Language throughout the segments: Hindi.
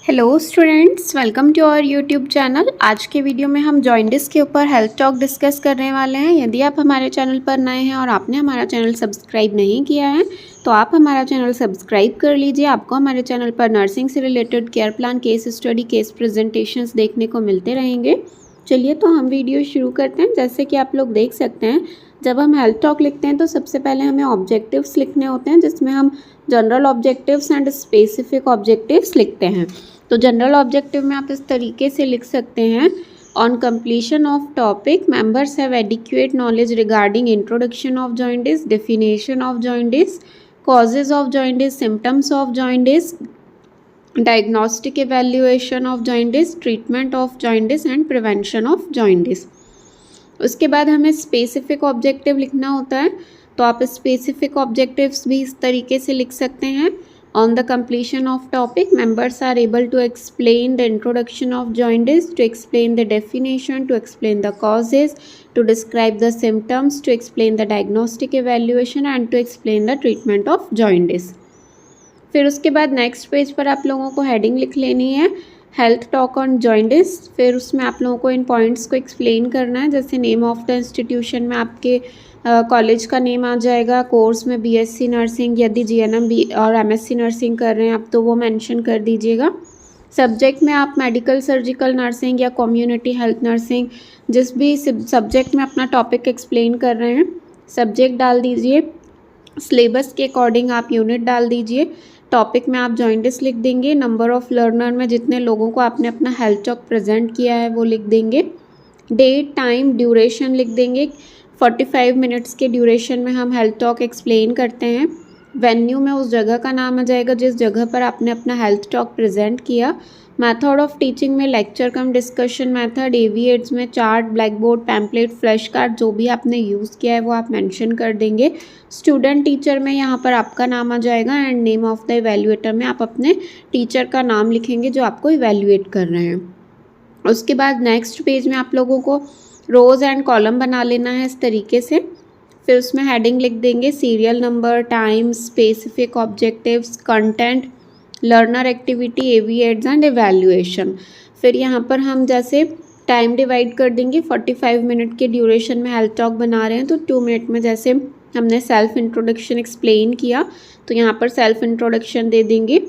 Hello students, welcome to our YouTube channel. आज के वीडियो में हम जॉइंडिस के ऊपर हेल्थ टॉक डिस्कस करने वाले हैं। यदि आप हमारे चैनल पर नए हैं और आपने हमारा चैनल सब्सक्राइब नहीं किया है तो आप हमारा चैनल सब्सक्राइब कर लीजिए। आपको हमारे चैनल पर नर्सिंग से related care plan, case study, case presentations देखने को मिलते रहेंगे। चलिए तो हम वीडियो शुरू करते हैं। जैसे कि आप लोग देख सकते हैं, जब हम हेल्थ टॉक लिखते हैं तो सबसे पहले हमें ऑब्जेक्टिव्स लिखने होते हैं, जिसमें हम general objectives and specific objectives लिखते हैं। तो जनरल ऑब्जेक्टिव में आप इस तरीके से लिख सकते हैं, on completion of topic members have adequate knowledge regarding introduction of jaundice, definition of jaundice, causes of jaundice, symptoms of jaundice, diagnostic evaluation of jaundice, treatment of jaundice and prevention of jaundice. उसके बाद हमें स्पेसिफिक ऑब्जेक्टिव लिखना होता है, तो आप स्पेसिफिक ऑब्जेक्टिव्स भी इस तरीके से लिख सकते हैं। On the completion of topic, members are able to explain the introduction of jaundice, to explain the definition, to explain the causes, to describe the symptoms, to explain the diagnostic evaluation and to explain the treatment of jaundice। फिर उसके बाद नेक्स्ट पेज पर आप लोगों को हेडिंग लिख लेनी है, हेल्थ टॉक ऑन जॉइंडिस। फिर उसमें आप लोगों को इन पॉइंट्स को एक्सप्लेन करना है, जैसे नेम ऑफ द इंस्टीट्यूशन में आपके कॉलेज का नेम आ जाएगा, कोर्स में बीएससी नर्सिंग, यदि जीएनएम और एमएससी नर्सिंग कर रहे हैं आप तो वो मेंशन कर दीजिएगा। सब्जेक्ट में आप मेडिकल सर्जिकल नर्सिंग या कम्युनिटी हेल्थ नर्सिंग, जिस भी सब्जेक्ट में अपना टॉपिक एक्सप्लेन कर रहे हैं, सब्जेक्ट डाल दीजिए। सिलेबस के अकॉर्डिंग आप यूनिट डाल दीजिए। टॉपिक में आप जॉइंडिस लिख देंगे। नंबर ऑफ़ लर्नर में जितने लोगों को आपने अपना हेल्थ टॉक प्रेजेंट किया है वो लिख देंगे। डेट, टाइम, ड्यूरेशन लिख देंगे। 45 मिनट्स के ड्यूरेशन में हम हेल्थ टॉक एक्सप्लेन करते हैं। वेन्यू में उस जगह का नाम आ जाएगा जिस जगह पर आपने अपना हेल्थ टॉक प्रेजेंट किया। मेथड ऑफ टीचिंग में लेक्चर कम डिस्कशन मेथड, एवीएड्स में chart, black board, pamphlet, flash card, जो भी आपने यूज़ किया है वो आप मेंशन कर देंगे। स्टूडेंट टीचर में यहाँ पर आपका नाम आ जाएगा and name of the evaluator में आप अपने टीचर का नाम लिखेंगे जो आपको इवैल्यूएट कर रहे हैं। उसके बाद नेक्स्ट पेज में आप लोगों को रोज़ एंड कॉलम बना लेना है इस तरीके से। फिर उसमें हेडिंग लिख देंगे, serial number, time, specific objectives, content, learner activity, AV aids and evaluation. फिर यहाँ पर हम जैसे टाइम डिवाइड कर देंगे, 45 मिनट के ड्यूरेशन में हेल्थ टॉक बना रहे हैं तो 2 मिनट में जैसे हमने सेल्फ इंट्रोडक्शन एक्सप्लेन किया तो यहाँ पर सेल्फ इंट्रोडक्शन दे देंगे।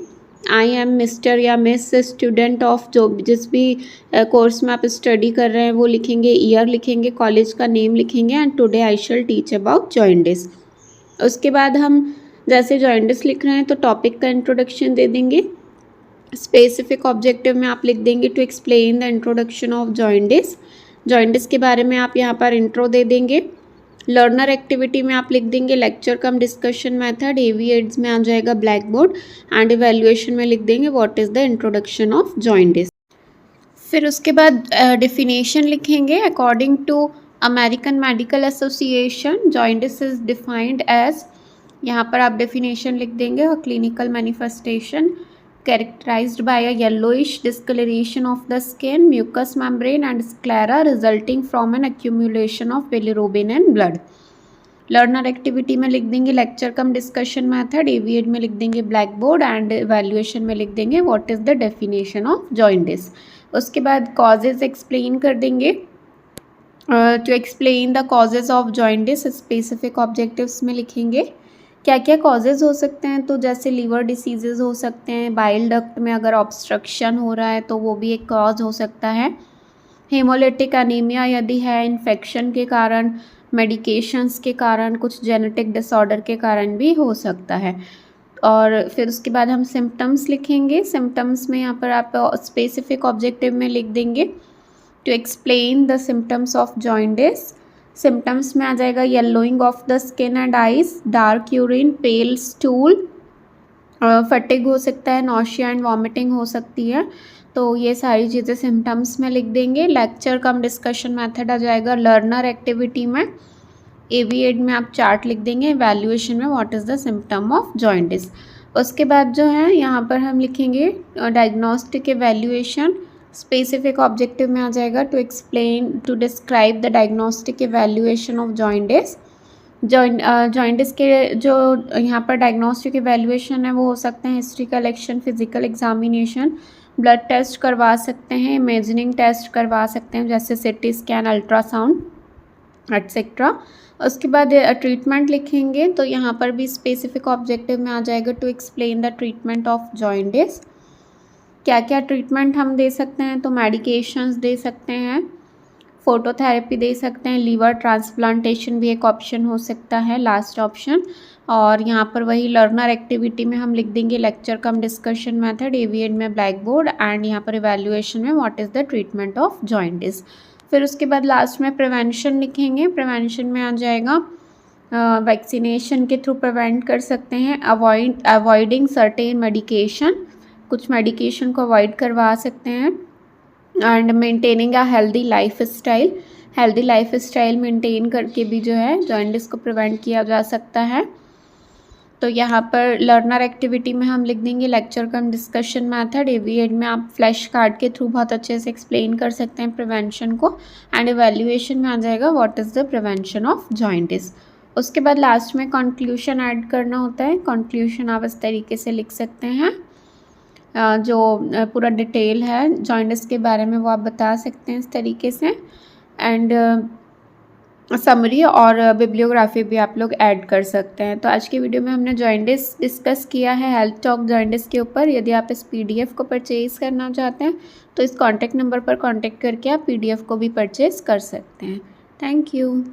आई एम मिस्टर या मिस स्टूडेंट ऑफ, जो जिस भी कोर्स में आप स्टडी कर रहे हैं वो लिखेंगे, ईयर लिखेंगे, कॉलेज का नेम लिखेंगे and today I shall teach about jaundice. उसके बाद हम जैसे जॉइंडिस लिख रहे हैं तो टॉपिक का इंट्रोडक्शन दे देंगे। स्पेसिफिक ऑब्जेक्टिव में आप लिख देंगे, to explain the introduction of jaundice. Jaundice के बारे में आप यहाँ पर इंट्रो दे देंगे। लर्नर एक्टिविटी में आप लिख देंगे लेक्चर कम डिस्कशन मेथड, एवीएड्स में आ जाएगा ब्लैक बोर्ड एंड इवैल्यूएशन में लिख देंगे what is the introduction of jaundice. फिर उसके बाद डेफिनेशन लिखेंगे, according to American medical association jaundice is defined as, यहाँ पर आप डेफिनेशन लिख देंगे, और clinical manifestation characterized by a yellowish discoloration of the skin, mucous membrane and sclera resulting from an accumulation of bilirubin in blood। Learner activity में लिख देंगे लेक्चर कम डिस्कशन मेथड, एवीएड में लिख देंगे ब्लैक बोर्ड एंड इवैल्यूएशन में लिख देंगे what is the definition of jaundice. उसके बाद कॉजेज एक्सप्लेन कर देंगे, to explain the causes of jaundice specific objectives में लिखेंगे क्या क्या कॉजेज़ हो सकते हैं। तो जैसे लीवर डिसीजेज़ हो सकते हैं, बाइल डक्ट में अगर ऑब्स्ट्रक्शन हो रहा है तो वो भी एक कॉज हो सकता है। हेमोलिटिक एनीमिया यदि है, इन्फेक्शन के कारण, मेडिकेशंस के कारण, कुछ जेनेटिक डिसऑर्डर के कारण भी हो सकता है। और फिर उसके बाद हम सिम्टम्स लिखेंगे। सिम्टम्स में यहाँ पर आप स्पेसिफिक ऑब्जेक्टिव में लिख देंगे, to explain the symptoms of jaundice. Symptoms में आ जाएगा yellowing of the skin and eyes, dark urine, pale stool, fatigue हो सकता है, नॉशिया एंड वॉमिटिंग हो सकती है। तो ये सारी चीज़ें सिम्टम्स में लिख देंगे। लेक्चर कम डिस्कशन मेथड आ जाएगा लर्नर एक्टिविटी में। एवीएड में आप चार्ट लिख देंगे, इवैल्यूएशन में what is the symptom of jaundice. उसके बाद जो है यहाँ पर हम लिखेंगे डायग्नोस्टिक एवेल्यूएशन। स्पेसिफिक ऑब्जेक्टिव में आ जाएगा, to explain, to describe the diagnostic evaluation of jaundice. Jaundice के जो यहाँ पर डायग्नोस्टिक इवैल्यूएशन है वो हो सकते हैं history collection, physical examination, blood test करवा सकते हैं, इमेजिंग टेस्ट करवा सकते हैं जैसे सीटी स्कैन, अल्ट्रासाउंड एट्सेट्रा। उसके बाद ट्रीटमेंट लिखेंगे तो यहाँ पर भी स्पेसिफिक ऑब्जेक्टिव में आ जाएगा to explain the treatment of jaundice. क्या क्या ट्रीटमेंट हम दे सकते हैं, तो मेडिकेशंस दे सकते हैं, फोटोथेरेपी दे सकते हैं, लीवर ट्रांसप्लांटेशन भी एक ऑप्शन हो सकता है, लास्ट ऑप्शन। और यहाँ पर वही लर्नर एक्टिविटी में हम लिख देंगे लेक्चर कम डिस्कशन मेथड, एवीएड में ब्लैक बोर्ड, एंड यहाँ पर इवैल्यूएशन में what is the treatment of jaundice. फिर उसके बाद लास्ट में प्रिवेंशन लिखेंगे। प्रिवेंशन में आ जाएगा वैक्सीनेशन के थ्रू प्रिवेंट कर सकते हैं, अवॉइडिंग सर्टेन मेडिकेशन, कुछ मेडिकेशन को अवॉइड करवा सकते हैं, and maintaining a healthy life style maintain करके भी जो है जॉइंटिस को प्रिवेंट किया जा सकता है। तो यहाँ पर लर्नर एक्टिविटी में हम लिख देंगे लेक्चर कम डिस्कशन मेथड, एवीएड में आप फ्लैश कार्ड के थ्रू बहुत अच्छे से एक्सप्लेन कर सकते हैं प्रिवेंशन को, एंड इवैल्यूएशन में आ जाएगा what is the prevention of jaundice. उसके बाद लास्ट में कंक्लूशन ऐड करना होता है। कंक्लूशन आप इस तरीके से लिख सकते हैं, जो पूरा डिटेल है जॉइंटिस के बारे में वो आप बता सकते हैं इस तरीके से, एंड समरी और बिब्लियोग्राफी भी आप लोग ऐड कर सकते हैं। तो आज की वीडियो में हमने जॉइंटिस डिस्कस किया है हेल्थ टॉक जॉइंटिस के ऊपर। यदि आप इस पीडीएफ को परचेज़ करना चाहते हैं तो इस कॉन्टैक्ट नंबर पर कॉन्टैक्ट करके आप पीडीएफ को भी परचेज़ कर सकते हैं। Thank you.